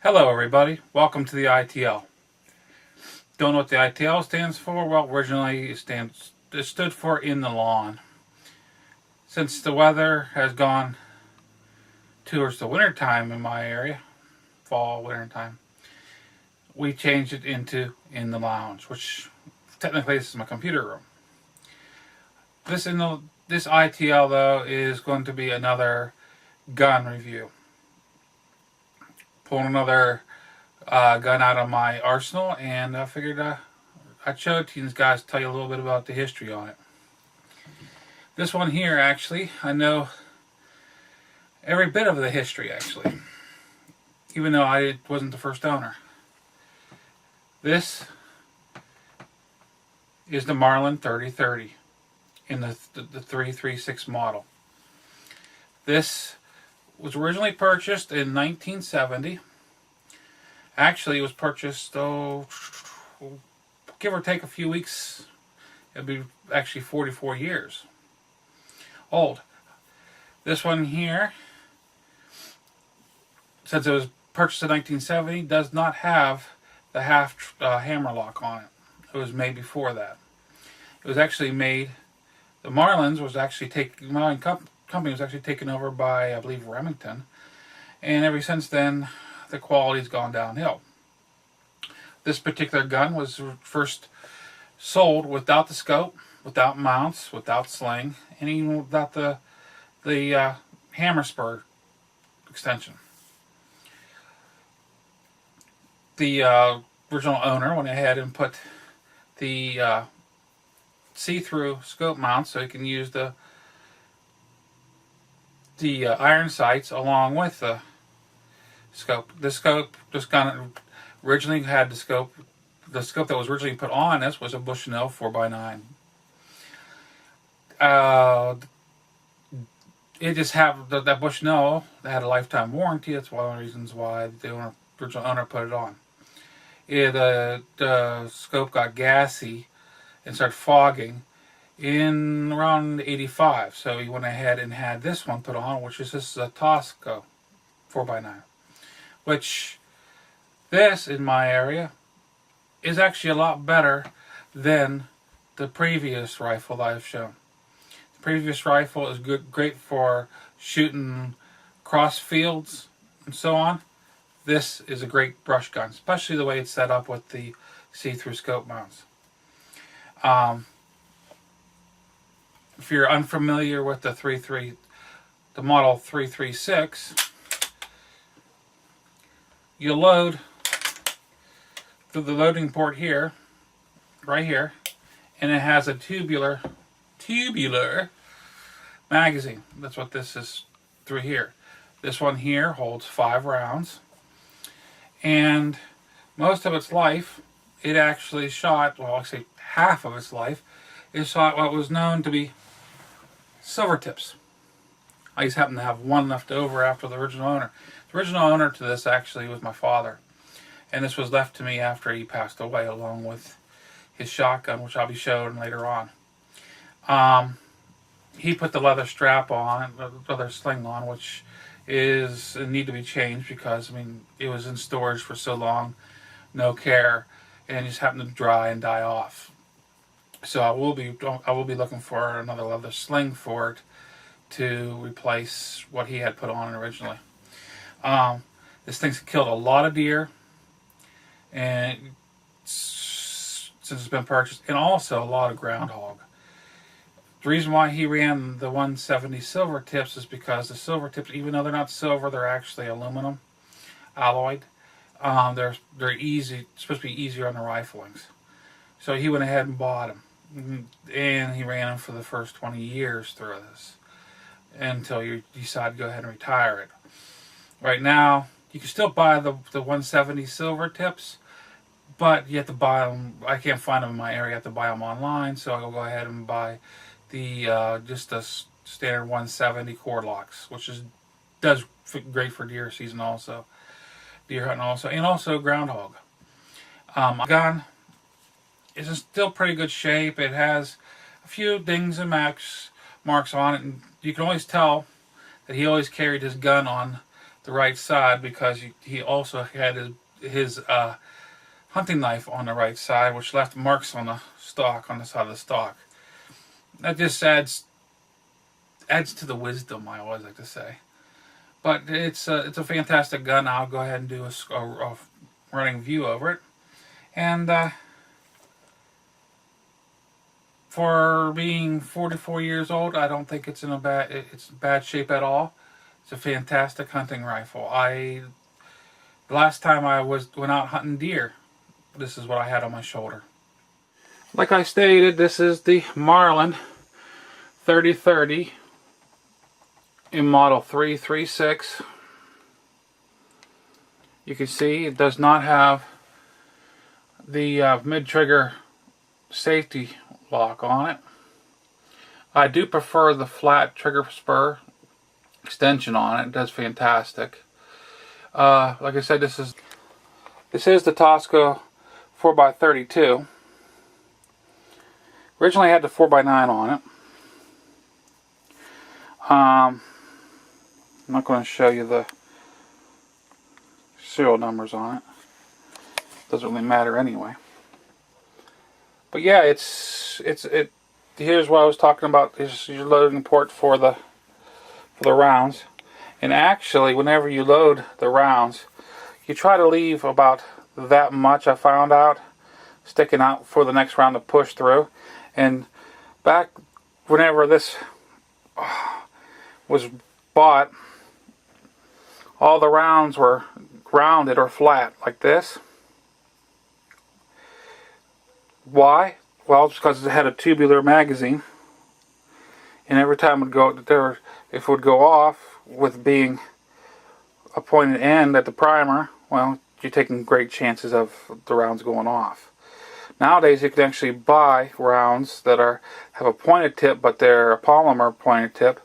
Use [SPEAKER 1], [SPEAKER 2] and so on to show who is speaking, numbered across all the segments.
[SPEAKER 1] Hello everybody, welcome to the I.T.L. Don't know what the I.T.L. stands for? Well, originally it stood for in the lawn. Since the weather has gone towards the winter time in my area, fall, winter time, we changed it into in the lounge, which technically this is my computer room. This I.T.L. though is going to be another gun review. Pulling another gun out of my arsenal, and I figured I'd show it to you guys, tell you a little bit about the history on it. This one here, actually, I know every bit of the history, actually, even though I wasn't the first owner. This is the Marlin 3030 in the 336 model. This was originally purchased in 1970. Actually, it was purchased, give or take a few weeks. It'd be actually 44 years old. This one here, since it was purchased in 1970, does not have the half hammer lock on it. It was made before that. It was actually made. The Marlin company was actually taken over by, I believe, Remington, and ever since then, the quality's gone downhill. This particular gun was first sold without the scope, without mounts, without sling, and even without the hammer spur extension. The original owner went ahead and put the see-through scope mount so you can use the iron sights along with the scope. The scope originally had the scope. The scope that was originally put on this was a Bushnell 4x9. It just had that Bushnell that had a lifetime warranty. That's one of the reasons why the original owner put it on. The scope got gassy and started fogging in around 85. So he went ahead and had this one put on, which is this Tosco 4x9. Which this, in my area, is actually a lot better than the previous rifle that I've shown. The previous rifle is great for shooting cross fields and so on. This is a great brush gun, especially the way it's set up with the see-through scope mounts. If you're unfamiliar with the model 336, you load through the loading port here, right here, and it has a tubular magazine. That's what this is through here. This one here holds 5 rounds, and most of its life, it actually shot, well, actually half of its life, it shot what was known to be silver tips. I just happen to have one left over after the original owner. The original owner to this actually was my father, and this was left to me after he passed away, along with his shotgun, which I'll be showing later on. He put the leather strap on, the leather sling on, which is need to be changed because it was in storage for so long, no care, and it just happened to dry and die off. So I will be looking for another leather sling for it to replace what he had put on originally. This thing's killed a lot of deer, and since it's been purchased, and also a lot of groundhog. The reason why he ran the 170 silver tips is because the silver tips, even though they're not silver, they're actually aluminum alloyed. They're easy, supposed to be easier on the riflings. So he went ahead and bought them, and he ran them for the first 20 years through this until you decide to go ahead and retire it. Right now, you can still buy the 170 silver tips, but you have to buy them. I can't find them in my area. I have to buy them online, so I'll go ahead and buy the just the standard 170 cord locks, which does fit great for deer season also, deer hunting also, and also groundhog. My gun is in still pretty good shape. It has a few dings and marks on it, and you can always tell that he always carried his gun on the right side because he also had his hunting knife on the right side, which left marks on the stock, on the side of the stock. That just adds to the wisdom, I always like to say. But it's a fantastic gun. I'll go ahead and do a running view over it. And for being 44 years old, I don't think it's in bad shape at all. It's a fantastic hunting rifle. The last time I went out hunting deer, this is what I had on my shoulder. Like I stated, this is the Marlin 3030 in model 336. You can see it does not have the mid-trigger safety lock on it. I do prefer the flat trigger spur extension on it. It does fantastic. Like I said, this is the Tosca 4x32. Originally I had the 4x9 on it. I'm not going to show you the serial numbers on it. Doesn't really matter anyway. But yeah, here's what I was talking about. Is your loading port for the rounds. And actually, whenever you load the rounds, you try to leave about that much, I found out, sticking out for the next round to push through. And back whenever this was bought, all the rounds were rounded or flat like this. Why? Well, it's because it had a tubular magazine, and every time if it would go off with being a pointed end at the primer, well, you're taking great chances of the rounds going off. Nowadays, you can actually buy rounds that have a pointed tip, but they're a polymer pointed tip.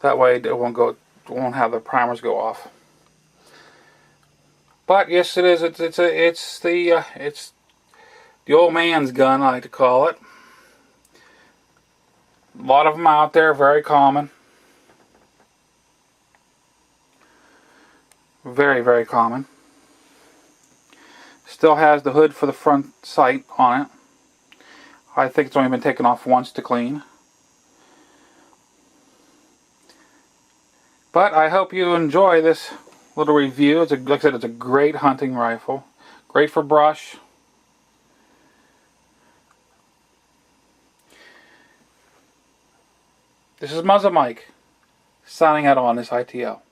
[SPEAKER 1] That way, it won't have the primers go off. But yes, it is. It's the old man's gun, I like to call it. A lot of them out there, very common. Very, very common. Still has the hood for the front sight on it. I think it's only been taken off once to clean. But I hope you enjoy this little review. Like I said, it's a great hunting rifle. Great for brush. This is MuzzleMike, signing out on this I.T.L.